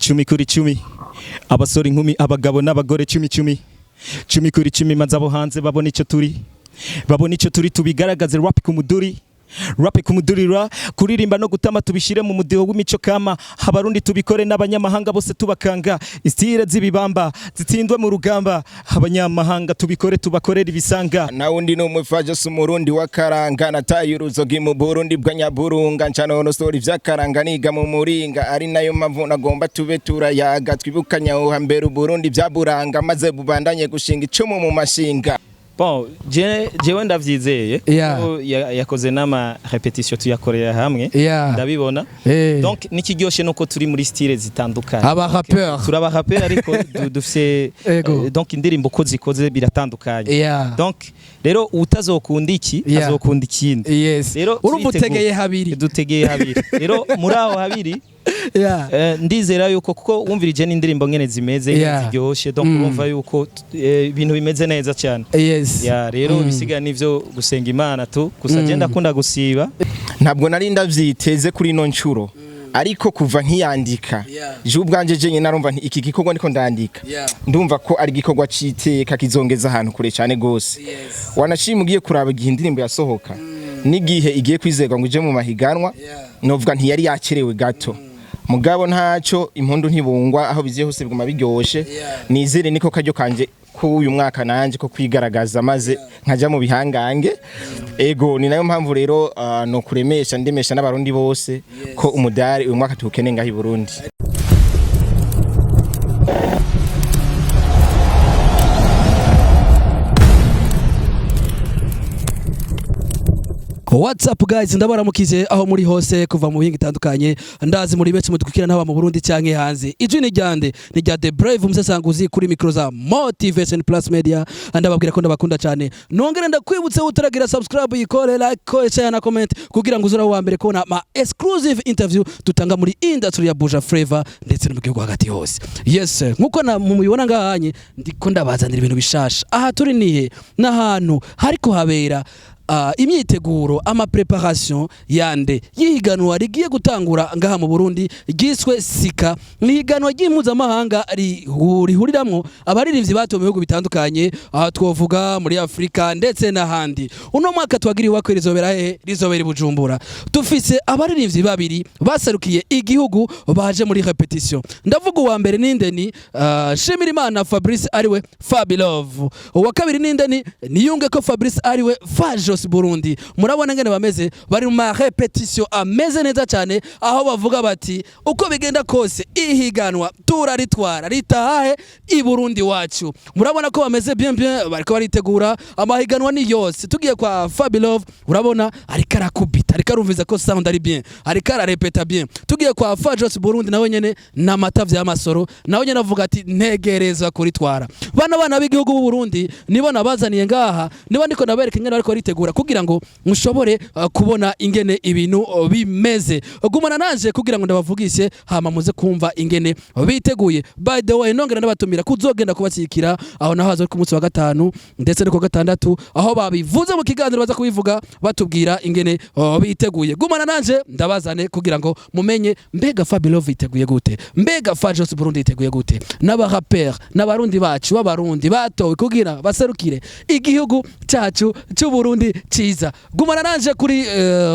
cumi kuri cumi abasore inkumi abagabo n'abagore cumi cumi cumi kuri cumi maze abo hanze babona icyo turi tubigaragaze rap kumudurira kuririmba no gutama tubishire mu mudiho w'imico kama abarundi tubikore n'abanyamahanga bose tubakanga istire zibibamba zitsindwe mu rugamba abanyamahanga tubikore tubakorera ibisanga nawe ndi no Fajos Burundi wakaranga nataye uruzogi mu Burundi bwa Nyaburunga ncano no story vyakaranga niga mu muringa ari nayo mpamvu nagomba tube turayaga twibukanya aho hambere Burundi byaburanga maze bubandanye gushinga icumu mu mashinga. Bon, jewe ndavyizeye yakoze nama repetition tuyakorera hamwe ndabibona donc nikiryoshe nuko turi muri style zitandukanye aba rappeur turaba rappeur ariko dufise donc indirimbo ko zikoze biratandukanye donc rero utazokunda iki azokunda ikindi rero urumutegeye habiri dutegeye habiri rero muri aho habiri ndizera yuko kuko wumvirije n'indirimbo ngene zimeze ziryoshe donc urumva yuko ibintu bimeze neza cyane rero bisiga nivyo gusenga Imana tu gusa je ndakunda gusiba ntabwo nari ndavyiteze kuri no ncuro ariko kuva nkiyandika je ubwanje je nyine narumva iki gikorwa niko ndandika ndumva ko ari gikorwa citeka kizongeza ahantu kure cyane gose wanacimugiye kuraba igihe indirimbo yasohoka nigihe igiye kwizegwa ngo ije mu mahiganwa novuga nti yari yakerewe gato mugabo ntaco impundu ntibungwa aho biziye hose biguma biryoshe nizere niko karyo kanje ko uyu mwaka nanje ko kwigaragaza maze nkaja mu bihangange ego ni nayo mpamvu rero no kuremesha ndemesha n'abarundi bose ko umudari uyu mwaka tukene ngahi Burundi. What's up guys, ndabaramukize aho muri hose kuva mu bihinga itandukanye ndazi muri benshi mudukukira n'aba mu Burundi cyanke hanze. Ijwi ni ryande ni rya The Brave umusesanguzi kuri micro za Motivation Plus Media ndababwira ko ndabakunda cyane. Nongere ndakwibutse utaragira subscribe yikore like share na comment kugira ngo uzura wa mbere kubona ma exclusive interview tutanga muri industry ya Buja Flavor ndetse no mu gihugu hagati hose. Yes, nkuko mubibona ngahanye ndiko ndabazanira ibintu bishasha. Aha turi nihe n'ahantu hariko habera imyiteguro ama preparation yande yihiganwa rigiye gutangura ngaha mu Burundi giswe Sica nihiganwa ry'imuzamahanga rihuriramwo abaririmbyi bato mu bihugu bitandukanye aha twovuga muri Afrika ndetse n'ahandi. Uno mwaka twagiriwe ko rizobera Bujumbura tufise abaririmbyi babiri baserukiye igihugu baje muri repetition. Ndavuga uwa mbere nindeni Shimirimana Fabrice ariwe Fabelove, uwa kabiri nindeni niyunge ko Fabrice ariwe Fajos Burundi. Murabona ngene bameze bari mu repetition ameze neza cyane aho bavuga bati uko bigenda kose ihiganwa turaritwara ritahe i Burundi wacu. Murabona ko bameze bien bariko baritegura amahiganwa ni yose. Tugiye kwa Fabelove urabona ariko arakubita ariko arumviza ko sound ari bien ariko ararepeta bien. Tugiye kwa Fajos Burundi nawe nyene namatavya y'amasoro nawe nyene avuga ati ntegereza kuritwara. Bana b'igihugu b'u Burundi nibo nabazaniye ngaha nibo ndiko nabereka ingene bariko baritegura kugira ngo mushobore kubona ingene ibintu bimeze. Gumana naje kugira ngo ndabavugishe hama muze kumva ingene biteguye. By the way nongera ndabatumira kuzogenda kubashyikira aho nahazo ku munsi wa gatanu ndetse no ku gatandatu aho babivuze mu kiganiro baza kubivuga batubwira ingene biteguye. Gumana naje ndabazane kugira ngo mumenye mbega Fabelove iteguye gute, mbega Fajos Burundi iteguye gute, n'aba rapper n'abarundi bacu b'abarundi batowe kugira baserukire igihugu cyacu cy'u Burundi ciza. Gumana nanje kuri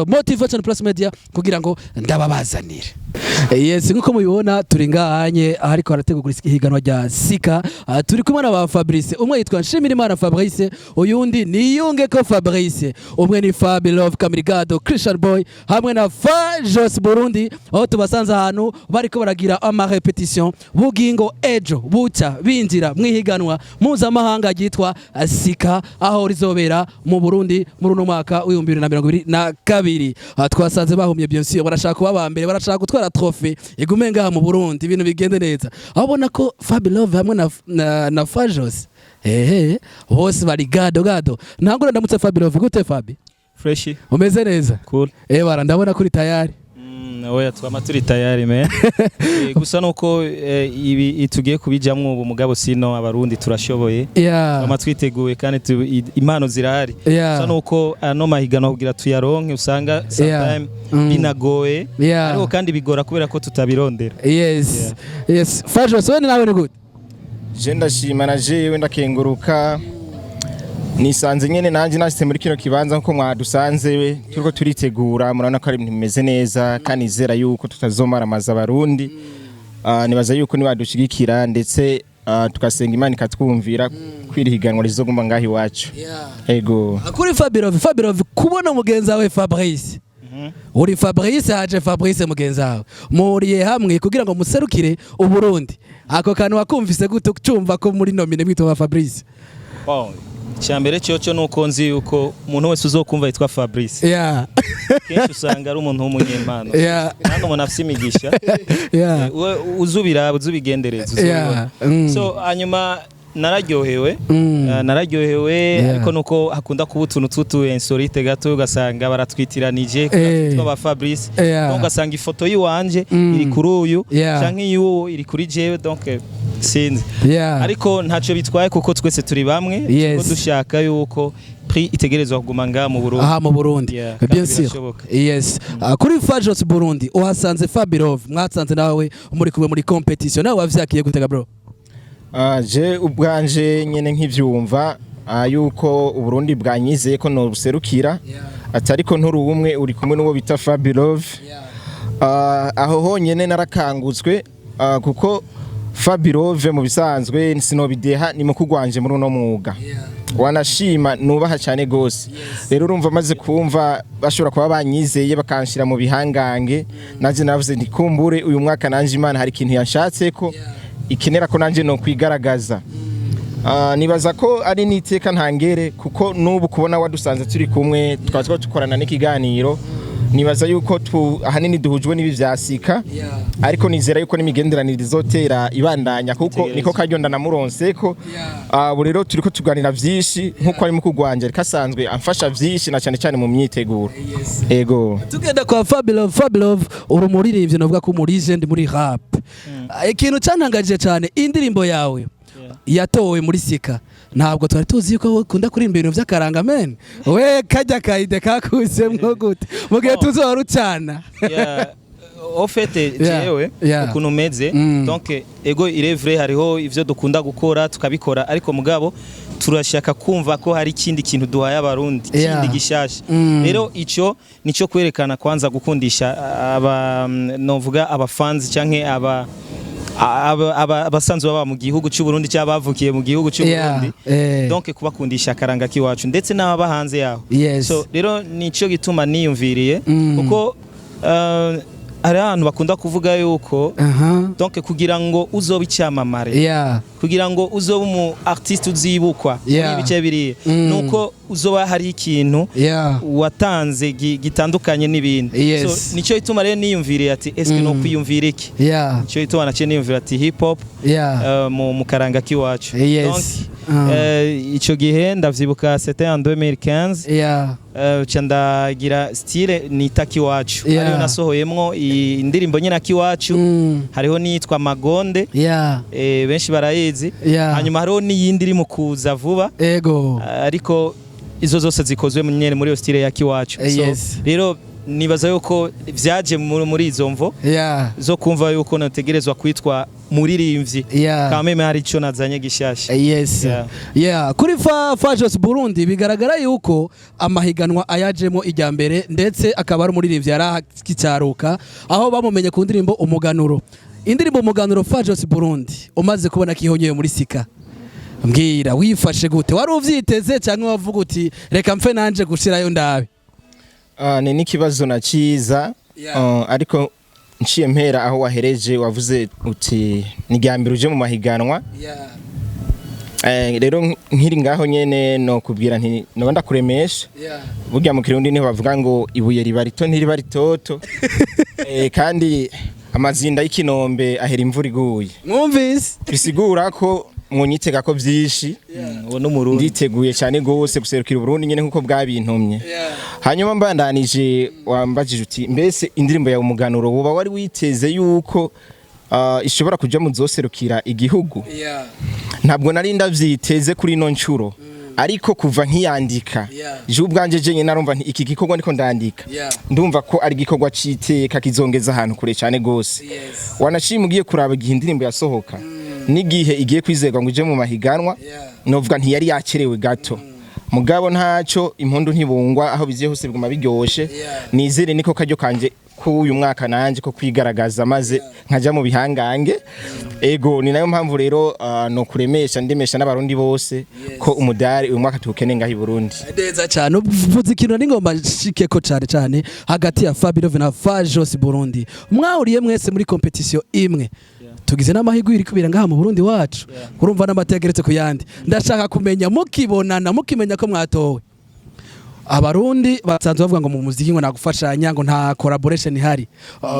Motivation Plus Media kugira ngo ndababazanire. Yes, nkuko mubibona turi ngahanye ariko arategura ihiganwa rya Sica. Turi kumwe na Fabrice, umwe yitwa Nshimirimana Fabrice, uyundi niyunge ko Fabrice, umwe ni Fabelove Kamirigado Christian Boy hamwe na Fajos Burundi aho tubasanze ahantu bariko baragira ama repetition bugingo ejo buca binjira mwihiganwa mpuzamahanga ryitwa Sica aho rizobera mu Burundi muri uno mwaka w'2022. Twasanze bahumye bien sûr barashaka kuba bambere barashaka gutwara trophy igume ngaha mu Burundi ibintu bigende neza. Abona ko Fabelove hamwe na Fajos bose bari gado ntabwo ndamutse Fabelove gute Fabi? Fresh umeze neza? Cool. Bara ndabona kuri tayari oya twama turi tayari me gusa nuko ibi itugiye kubijamwo ubu mugabo sino abarundi turashoboye twama twiteguye kandi impano zirahari gusa nuko ano mahigano kugira tuyaronke usanga sometimes binagoye ariko kandi bigora kubera ko tutabirondera. Yes Fajos we nawe ni gute? Je ndashima na jewe ndakenguruka nisanze nyene nanje nashitse muri kino kibanza nko mwadusanze turiko turitegura murabona ko ari ibintu bimeze neza kandi nizera yuko tutazomaramaza abarundi nibaza yuko nibadushigikira ndetse tukasenga Imana ikatwumvira kwirihiganwa rizoguma ngahi wacu. Ego kuri Fabelove kubona mugenza we Fabrice uri Fabrice haje Fabrice mugenza wawe muriye hamwe kugira ngo muserukire uburundi ako kantu wakumvise gute ucumva ko muri nomine mwitwa Fabrice? Cyambere cyoco nuko nzi yuko umuntu wese uzokumva yitwa Fabrice kenshi usanga ari umuntu w'umunyempano kandi umuntu afite imigisha uzubira uzubigendereza so hanyuma nararyohewe ariko nuko hakunda kuba utuntu tutu insolite gato ugasanga baratwitiranije twitwa ba Fabrice donc ugasanga ifoto yiwanje iri kuri uyu canke iyo iri kuri jewe donc sinzi ariko ntacyo bitwaye kuko twese turi bamwe kuko dushaka yuko prix itegerezwa kuguma nga mu Burundi mu Burundi bien sûr kuri Fajos Burundi uhasanze Fabelove mwatsanze nawe muri kumwe muri competition nawe wavyakiye gutega bro? Je ubwanje nyene nk'ivyumva yuko uburundi bwanyizeye ko no buserukira atari ko nturi umwe uri kumwe n'uwo bita Fabelove aho honyene narakangutswe kuko Fabelove mu bisanzwe sinobideha ni mukugwanje muri uno mwuga wanashima nubaha cyane gose rero urumva maze kumva bashobora kuba banyizeye bakanshira mu bihangange naje navuze ndikumbure uyu mwaka nanje Imana hari ikintu yanshatse ko ikenera ko nanje no kwigaragaza nibaza ko ari niteka ntangere kuko nubu kubona wadusanze turi kumwe twazwa tukorana n'ikiganiro nibaza yuko ahanini duhujwe n'ibi vya Sica ariko nizera yuko n'imigenderanire izotera ibandanya kuko niko karyo namuronse ko rero turiko tuganira vyinshi nkuko ari mu kugwanje kasanzwe amfasha vyinshi na cyane cyane mu myiteguro. Ego tugenda kwa Fabelove urumuririmbye novuga ko muri legend muri rap ikintu cyantangaje cyane indirimbo yawe yatowe muri Sica ntabwo twari tuzi yuko ukunda kuririmba ibintu by'akaranga men we kajya kaide kakuzemwo gute mugihe tuzorucana ofete jewe ukuntu meze donc ego il est vrai hariho ivyo dukunda gukora tukabikora ariko mugabo turashaka kumva ko hari ikindi kintu duhaye abarundi kindi gishasha rero ico nico kwerekana kwanza gukundisha novuga abafans canke abasanzwe baba mu gihugu cy'u Burundi cyabavukiye mu gihugu cy'u Burundi donc kubakundisha akaranga kiwacu ndetse n'aba hanze yaho so rero nico gituma niyumviriye kuko hari abantu bakunda kuvuga yuko donc kugira ngo uzobe icyamamare kugira ngo uzobe umu artiste uzibukwa muri bice biri nuko uzoba hari ikintu watanze gitandukanye n'ibindi so nico ituma rero niyumviriye ati eske no kwiyumvira iki nico ituma nace niyumvira ati hip hop mu karanga kiwacu donc ico gihe ndavyibuka c'était en 2015 candagira style nita kiwacu ariyo nasohoyemwo indirimbo nyina kiwacu hariho nitwa Magonde benshi barayizi hanyuma hariho n'iyindi iri mu kuza vuba ariko izo zose zikozwe nyene muri yo style ya kiwacu so rero nibaza yuko vyaje muri izo mvo zo kumva yuko nategerezwa kwitwa muririmvyi kameme hari ico nazanye gishasha kuri Fajos Burundi bigaragara yuko amahiganwa ayajemo ijya mbere ndetse akaba ari umuririmvyi yarakicyaruka aho bamumenye ku ndirimbo umuganuro indirimbo umuganuro Fajos Burundi umaze kubona kihonyeye muri Sica mbwira wifashe gute wari uvyiteze cyangwa wavuga uti reka mfe nanje gushirayo ndabe? Ni nikibazo na ciza ariko nciye mpera aho wahereje wavuze uti nigambira uje mu mahiganwa rero nkiri ngaho nyene no kubwira nti no ndakuremesha burya mu Kirundi niho bavuga ngo ibuye riba rito ntiriba ritoto kandi amazinda y'ikinombe ahera imvura iguye mwumvise bisigura ko mwonyitega ko byinshi nditeguye cyane gose guserukira Burundi nyene nkuko bwabintumye hanyuma mbandanije wambajije uti mbese indirimbo ya umuganuro woba wari witeze yuko ishobora kuja mu zoserukira igihugu ntabwo nari ndavyiteze kuri no ncuro ariko kuva nkiyandika je ubwanje jenye narumva nti iki gikorwa ndiko ndandika ndumva ko ari gikorwa citeka kizongeza ahantu kure cyane gose wanacimugiye kuraba igihe indirimbo yasohoka nigihe igiye kwizerwa ngo ije mu mahiganwa novuga nti yari yakerewe gato mugabo ntaco impundu ntibungwa aho biziye hose biguma biryoshe nizere niko karyo kanje ko uyu mwaka nanje ko kwigaragaza maze nkaja mu bihangange ego ni nayo mpamvu rero no kuremesha ndemesha n'abarundi bose ko umudari uyu mwaka tukene ngahi Burundi neza cyane uvuze ikintu n'ingomba shikeko cyane hagati ya Fabelove na Fajos Burundi mwahuriye mwese muri competition imwe tugize n'amahirwe iri kubira ngaha mu Burundi wacu urumva n'amategeretse ku yandi ndashaka kumenya mukibonana mukimenya ko mwatowe abarundi batsanzwe bavuga ngo mu muziki ngo nagufashanya ngo nta collaboration ihari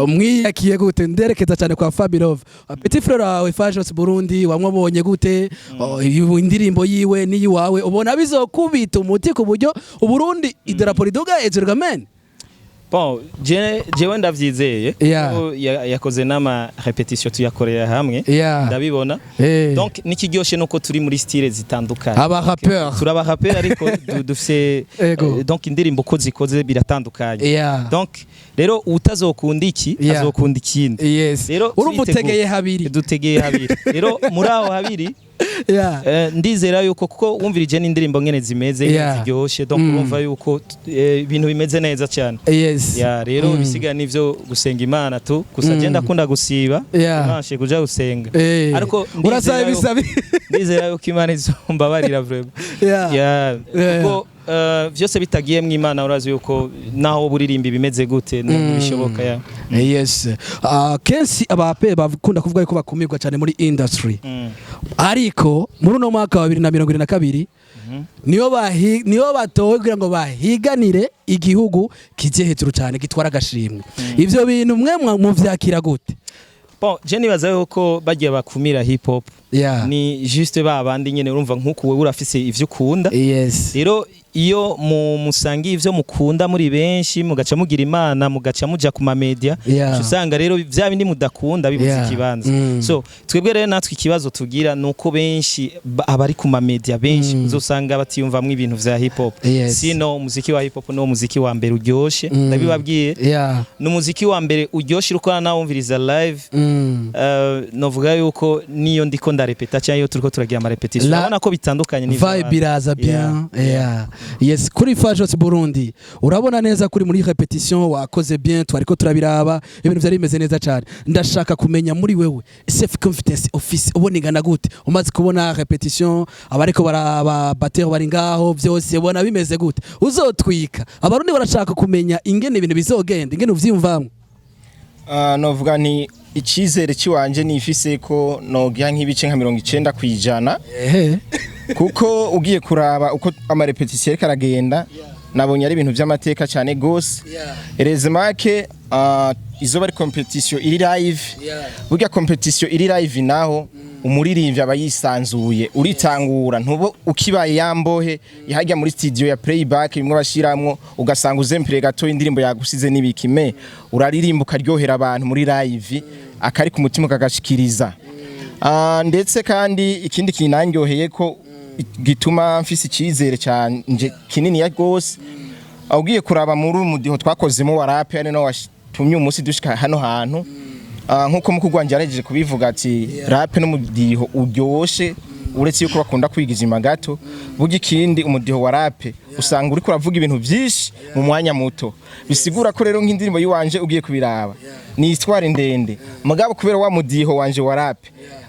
mwiyakiye gute nderekeza cyane kwa Fabelove petit frère wawe Fajos Burundi wamwabonye gute indirimbo yiwe niyi wawe ubona bizokubita umuti ku buryo Uburundi idarapo riduga ejurgamen bon jewe ndavyizeye yakoze nama repetition tuyakorera hamwe ndabibona donc nikiryoshe nuko turi muri style zitandukanye aba rappeur turaba rappeur ariko dufise donc indirimbo ko zikoze biratandukanye donc rero utazokunda iki azokunda ikindi rero urubutegeye habiri dutegeye habiri rero muri aho habiri ndizera yuko kuko wumvirije n'indirimbo ngene zimeze ziryoshe donc urumva yuko ibintu bimeze neza cyane rero bisiga nivyo gusenga Imana tu gusa je ndakunda gusiba imanshe kuja gusenga ariko ndizera yuko Imana izombabarira vraiment kuko vyose bitagiye mw'Imana urazi yuko naho buririmba bimeze gute n'ibishoboka kenshi abape bakunda kuvuga yuko bakumirwa cyane muri industry ariko muri no mwaka wa 2022 niyo batowe kugira ngo bahiganire igihugu kije hejuru cyane gitwara agashimwe ivyo bintu mwe muvyakira gute bon je nibaza yuko bagiye bakumira hip hop ni juste babandi nyene urumva nkuko wewe urafise ivyo ukunda rero iyo musangi ivyo mukunda muri benshi mugaca mugira Imana mugaca muja ku ma media usanga rero vya bindi mudakunda bibuze ikibanza so twebwe rero natwe ikibazo tugira nuko benshi abari ku ma media benshi uzosanga batiyumvamwe ibintu vya hip hop sino umuziki wa hip hop no muziki wa mbere uryoshe ndabibabwiye no muziki wa mbere uryoshe uko nawumviriza live novuga yuko niyo ndiko ndarepeta cyangwa turiko turagira ama repetition urabona ko bitandukanye ni vibe iraza bien yes kuri Fajos Burundi urabona neza kuri muri repetition wakoze bien twariko turabiraba ibintu byari bimeze neza cyane ndashaka kumenya muri wewe self confidence office uboningana gute umaze kubona repetition abariko baraba batero bari ngaho byose ubona bimeze gute uzotwika abarundi barashaka kumenya ingene ibintu bizogenda ingene uvyimvamwe novuga ni icyizere ciwanje nifise ko nogira nk'ibice nka 90% kuko ugiye kuraba uko ama repetition karagenda nabonye ari ibintu by'amateka cyane gose erezemake izo bari competition iri live burya competition iri live naho umuririmbyi abayisanzuye uritangura ntubo ukibaye yambohe yahajya muri studio ya playback bimwe bashiramwo ugasanga uzempire gato indirimbo yagusize nibikime uraririmba ukaryohera abantu muri live akari ku mutima kagashikiriza ndetse kandi ikindi kinanyoheye ko gituma mfise icyizere cyanje kinini ya gose ugiye kuraba muri umudiho twakozemo wa rap yani no watumye umunsi dushika hano hantu nkuko mukugwanje yarejeje kubivuga ati rap no mudiho uryoshe uretse yuko bakunda kwigiza imagato bugi kindi umudiho wa rap usanga uri kuravuga ibintu byinshi mu mwanya muto bisigura ko rero nk'indirimbo yiwanje ugiye kubiraba ni histoire ndende mugabo kubera wa mudiho wanje wa rap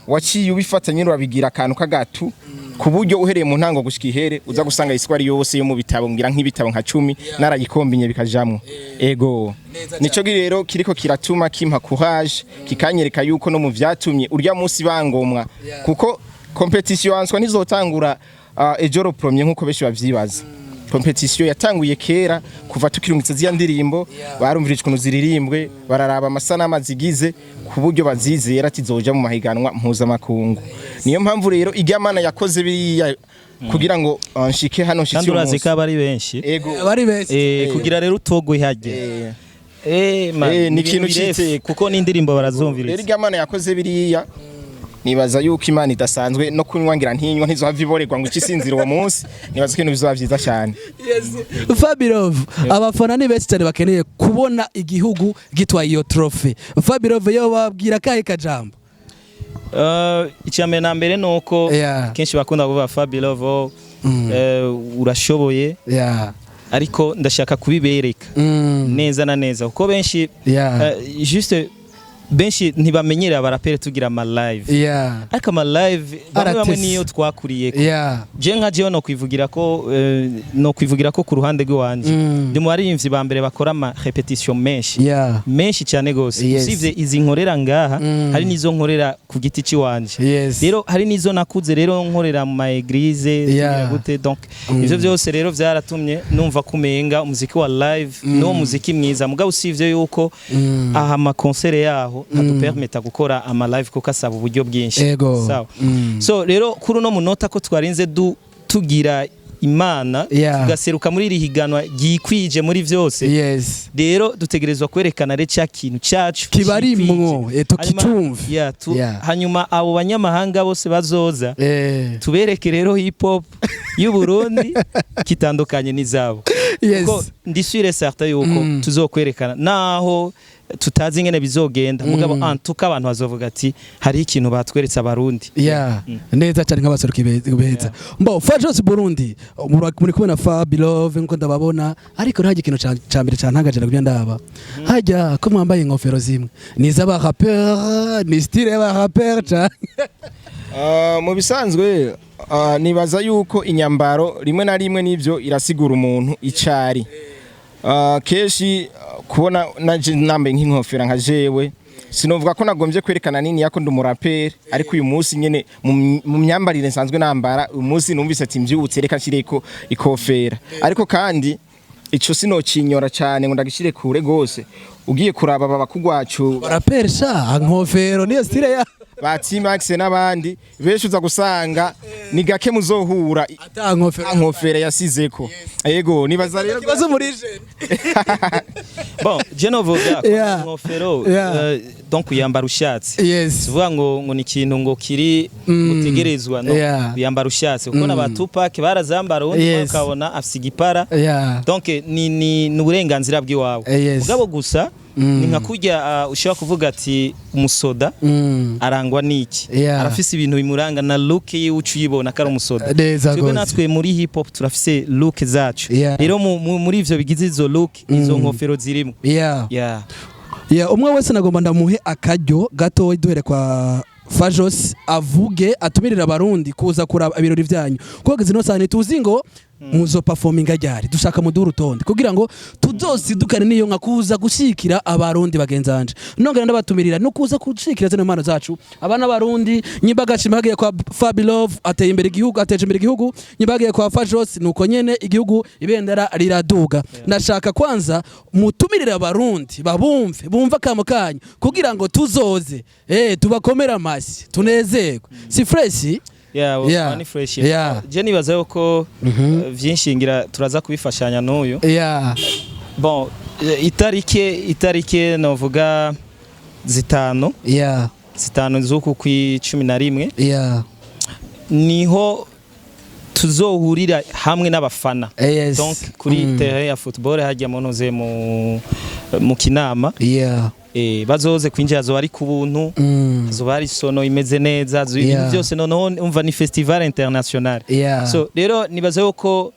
waciye ubifatanye urabigira akantu kagatu kuburyo uhereye mu ntango gushika ihere uza gusanga histoire yose yo mu bitabo ngira nk'ibitabo nka 10 narayikombinye bikajamwe ego nico rero kiriko kiratuma kimpa courage kikanyereka yuko no mu vyatumye urya munsi bangomwa kuko competition answa nizotangura ejoro premier nkuko beshi bavyibaza competition yatanguye kera kuva tukirungitse ziya ndirimbo barumvirije kuno ziririmbwe bararaba amasana amazigize ku buryo bazizera tizoja mu mahiganwa mpuzamakungu. Niyo mpamvu rero iryamana yakoze biriya kugira ngo nshike hano nshitse uyu munsi. Kandi bari benshi. Bari benshi. Kugira rero utogwe hajye. Ni ikintu cyiteye kuko n'indirimbo barazumviriza. Rero iryamana yakoze biriya nibaza yuko Imana idasanzwe no kunywangira ntinywa ntizohava iborerwa ngo ikisinzira uwo munsi, nibaza ko ibintu bizaba byiza cyane. Fabelove, abafana ni benshi cyane bakeneye kubona igihugu gitwaye iyo trophy. Fabelove yo babwira kahe kajambo? Icyambere na mbere nuko kenshi bakunda kuvuga Fabelove urashoboye. Ariko ndashaka kubibereka neza na neza kuko benshi juste benshi ntibamenyera abarapere tugira ama live ariko ama live bamwe niyo twakuriye je nka je no kwivugira ko ku ruhande rw'iwanje ndi mu baririmbyi ba mbere bakora ama repetition menshi cyane gose usivye izi nkorera ngaha hari nizo nkorera ku giti ciwanje rero hari nizo nakuze rero nkorera mu ma église gute donc ivyo byose rero vyaratumye numva kumenga umuziki wa live no muziki mwiza mugabo usivye yuko aha ama concert yaho ntadupermeta gukora ama live kuko asaba uburyo bwinshi sawa so rero kuri no munota ko twarinze tugira Imana tugaseruka muri rihiganwa gikwije muri vyose rero dutegerezwa kwerekana re cya kintu cyacu kibarimwo tukitumva hanyuma abo banyamahanga bose bazoza tubereke rero hip hop y'uburundi kitandukanye n'izabo kuko ndisure certain yuko tuzokwerekana naho tutazi ingene bizogenda mugabo antuka abantu bazovuga ati hari ikintu batweretse abarundi neza cyane nk'abaseruki beza mbo Fajos Burundi muri kubona Fabelove nko ndababona ariko ntaje ikintu cyambere cyantagaje na ndaba hajya ko mwambaye ingofero zimwe niza ba rapper ni style ba rapper mu bisanzwe nibaza yuko inyambaro rimwe na rimwe nivyo irasigura umuntu icari keshi kubona naje nambaye nk'inkofera nka jewe sinovuga ko nagombye kwerekana nini yako ndumuraperi ariko uyu munsi nyene mu myambarire nsanzwe nambara uyu munsi numvise ati mbyutse reka nshireko ikofera ariko kandi ico sinocinyora cyane ngo ndagishire kure gose ugiye kuraba baba kugwacu raperi sha nkofero niyo style ya bati Max n'abandi benshi uza gusanga ni gake muzohura nkofera yasizeko yego nibaza rero kibazo muri je bon je no vuga nkofero donc yambara ushatse vuga ngo ni ikintu ngo kiri gutegerezwa no yambara ushatse uko n'abatupac barazambara undi bakabona afise igipara donc ni uburenganzira bw'iwabo mugabo gusa ni nka kurya ushaka kuvuga ati umusoda arangwa niki arafise ibintu bimuranga na look y'ucu yibona kari umusoda twebwe natwe muri hip hop turafise look zacu rero muri ivyo bigize izo look izo nkofero zirimo umwe wese nagomba ndamuhe akaryo gato duhere kwa Fajos avuge atumirira abarundi kuza kuraba ibirori vyanyu kuko zino sane tuzi ngo muzo performing ajyari dushaka muduru tonde kugira ngo tuzosidukane niyo nka kuza gushikira abarundi bagenzanje nongera ndabatumirira no kuza gushikira zino mpano zacu abana barundi nyibagashima hagiye kwa Fabelove ateye imbere igihugu ateje imbere igihugu nyibagiye kwa Fajos nuko nyene igihugu ibendera riraduga nashaka kwanza mutumirira abarundi babumve bumva kamo kanyu kugira ngo tuzoze tubakomera amashyi tunezerwe si fresh ni fresh je nibaza yuko vyinshi turaza kubifashanya n'uyu bon itarike novuga zitano z'uku kwi 11 niho tuzohurira hamwe n'abafana donc kuri terrain ya football hajya monoze mu kinama bazoze kwinjira zo ari ku buntu zo bari sono imeze neza ibintu byose noneho umva ni festival international so rero nibaza yuko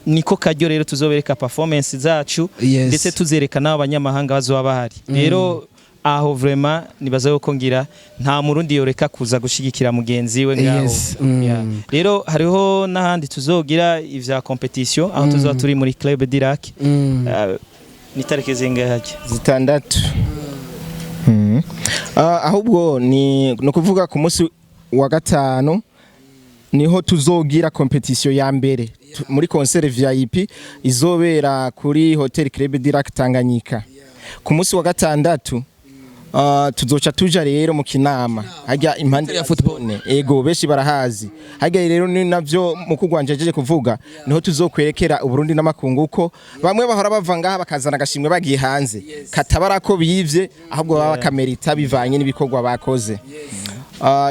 niko kajyo rero tuzobereka performance zacu ndetse tuzerekana abanyamahanga bazoba bahari rero aho vraiment nibaza yuko ngira nta murundi yoreka kuza gushigikira mugenzi we ngaho rero hariho n'ahandi tuzogira ivya competition aho tuzoba turi muri club d'Irak ni tarike zingahe zitandatu ahubwo ni kuvuga ku munsi wa gatano niho tuzogira competition ya mbere muri concert VIP izobera kuri Hotel Club d'Irak Tanganyika ku munsi wa gatandatu tuzoca tuja rero mu kinama hajya impande ya football ego beshi barahazi hajya rero ni navyo mu kugwanjeje kuvuga niho tuzokwerekera uburundi n'amakungu uko bamwe bahora bavanga bakazana agashimwe bagiye hanze katabara ko bivye ahubwo baba kamerita bivanye n'ibikorwa bakoze.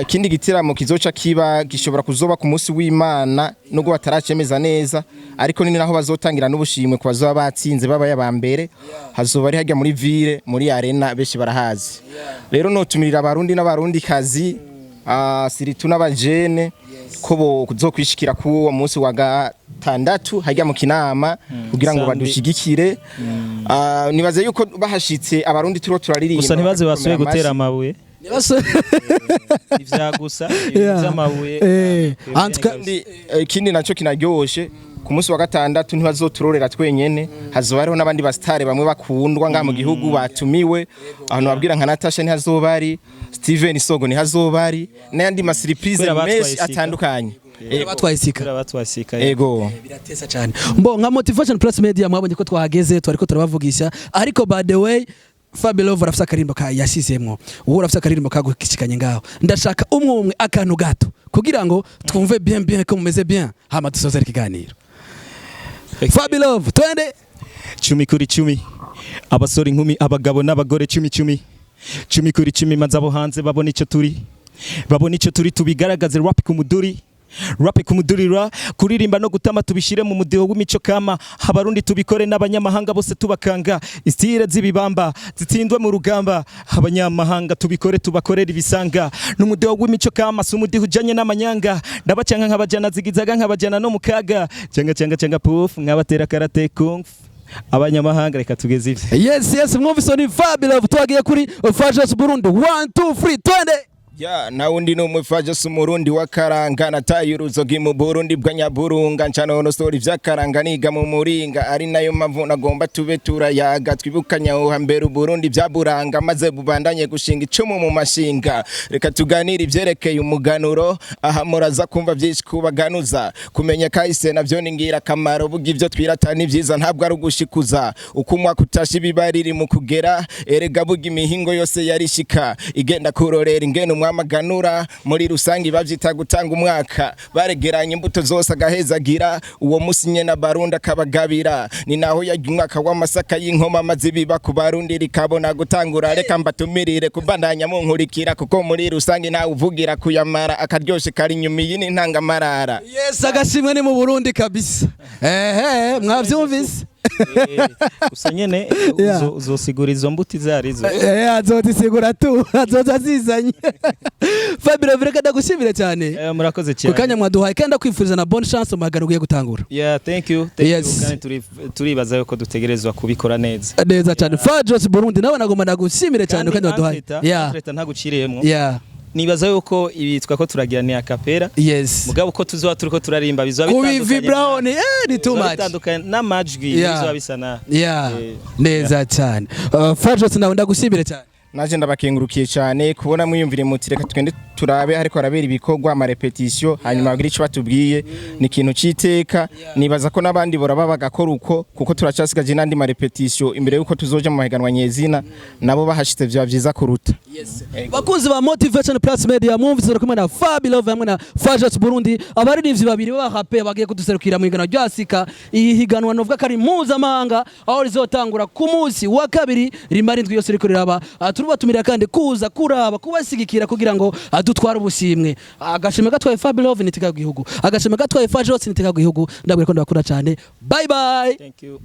Ikindi gitiramo kizoca kiba gishobora kuzoba ku munsi w'Imana nubwo bataracemeza neza ariko nini naho bazotangira n'ubushimwe ku bazoba batsinze baba yabambere hazoba ari hajya muri ville muri arena beshi barahazi rero no tumirira abarundi n'abarundi kazi siritu n'abajene ko bo kuzokwishikira ku uwo munsi wa gatandatu hajya mu kinama kugira ngo badushigikire. Nibaze yuko bahashitse abarundi turo turaririmba gusa ntibaze basuye gutera amabuye ivyagusa ivyamabuye ikindi naco kinaryoshe ku munsi wa gatandatu ntibazoturorera twenyene hazoba hariho n'abandi basitare bamwe bakundwa nga mu gihugu batumiwe ahantu babwira nka Natasha ntihazobari Steven Sogo ntihazobari n'andi ma surprise menshi atandukanye batwaye Sica ego biratesa cyane mbo nka Motivation Plus Media mwabonye ko twahageze twariko turabavugisha ariko by the way Fabelove rafisa karimbo ka yashizemwo uwo rafisa karimbo kagukishikanye ngaho ndashaka umwe akantu gato kugira ngo twumve bien ko mumeze bien hama dusozera ikiganiro. Fabelove twende 10 kuri 10 abasore inkumi abagabo n'abagore 10 kuri 10 mazabo hanze babona icyo turi tubigaragaze rap kumudurira kuririmba no gutama tubishire mu mudiho w'imico kama abarundi tubikore n'abanyamahanga bose tubakanga istire zibibamba zitsindwe mu rugamba abanyamahanga tubikore tubakorera ibisanga n'umudiho w'imico kama sumudiho ujanye n'amanyanga ndabacanga nk'abajana zigizaga nk'abajana no mukaga cyanga puff nk'abatera karate kung abanyamahanga reka tugeze ivyo. Yes mwumvise ni Fabelove twagiye kuri Fajos Burundi 1 2 3 twende. Ya na undi no Fajos Burundi wakaranga nataye uruzogi mu Burundi bwa Nyaburunga ncano story vyakaranga niga mu muringa ari nayo mpamvu nagomba tube turayaga twibukanya ho hambere Burundi byaburanga maze bubandanye gushinga icumu mu mashinga reka tuganira ivyerekeye umuganuro aha muraza kumva byinshi kubaganuza kumenya kahise navyo ningira kamaro buga ivyo twiratana ivyiza ntabwo ari ugushikuza ukumwa kutashi bibariri mu kugera erega buga imihingo yose yarishika igenda kurorera ingene mwamaganura muri rusangi bavyita gutanga umwaka baregeranye imbuto zose agahezagira uwo musi nyene Barundi akabagabira ni naho yagiye umwaka w'amasaka y'inkoma maze biba ku Barundi rikabona gutangura reka mbatumirire kubandanya mu nkurikira kuko muri rusangi nawe uvugira kuyamara akaryoshe kari nyumi yini ntangamarara. Yes agashimwe ni mu Burundi kabisa mwavyumvise gusa nyene uzosigura izo mbuti zarizo azotisigura tu azoza zizanye. Fabelove reka ndagushimire cyane murakoze cyane kukanya mwaduhaye kandi kwifuriza na bonne chance muhagarukiye gutangura. Thank you kandi turibaza yuko dutegerezwa kubikora neza cyane. Fajos Burundi nawe nagomba ndagushimire cyane kandi waduhaye ntaguciriyemo nibaza yuko ibitwa ko turagira ni akapera mugabo uko tuzoba turiko turarimba bizwa bitandukanye ni too much n'amajwi bizwa bisana neza cyane. Fajos nawe ndagushimire cyane naje ndabakengurukiye cyane kubona mwiyumvire muti reka twende turabe hariko arabera ibikorwa ama repetition hanyuma bagira ico batubwiye ni ikintu citeka nibaza ko nabandi boraba bagakora uko kuko turacasigaje nandi ma repetition imbere yuko tuzoja mu mahiganwa nyezina nabo bahashitse vya vyiza kuruta. Bakunzi ba Motivation Plus Media mwumvise kumwe na Fabelove hamwe na Fajos Burundi abaririmbyi babiri b'abahape bagiye kuduserukira mu higanwa rya Sica ihiganwa novuga kari mpuzamahanga aho rizotangura ku munsi wa kabiri rimara indwi yose riko riraba turubatumira kandi kuza kuraba kubasigikira kugira ngo dutwara ubushimwe agashime gatwaye Fabelove niteka gihugu agashime gatwaye Fajos niteka gihugu ndabwira ko ndakura cyane bye. Thank you.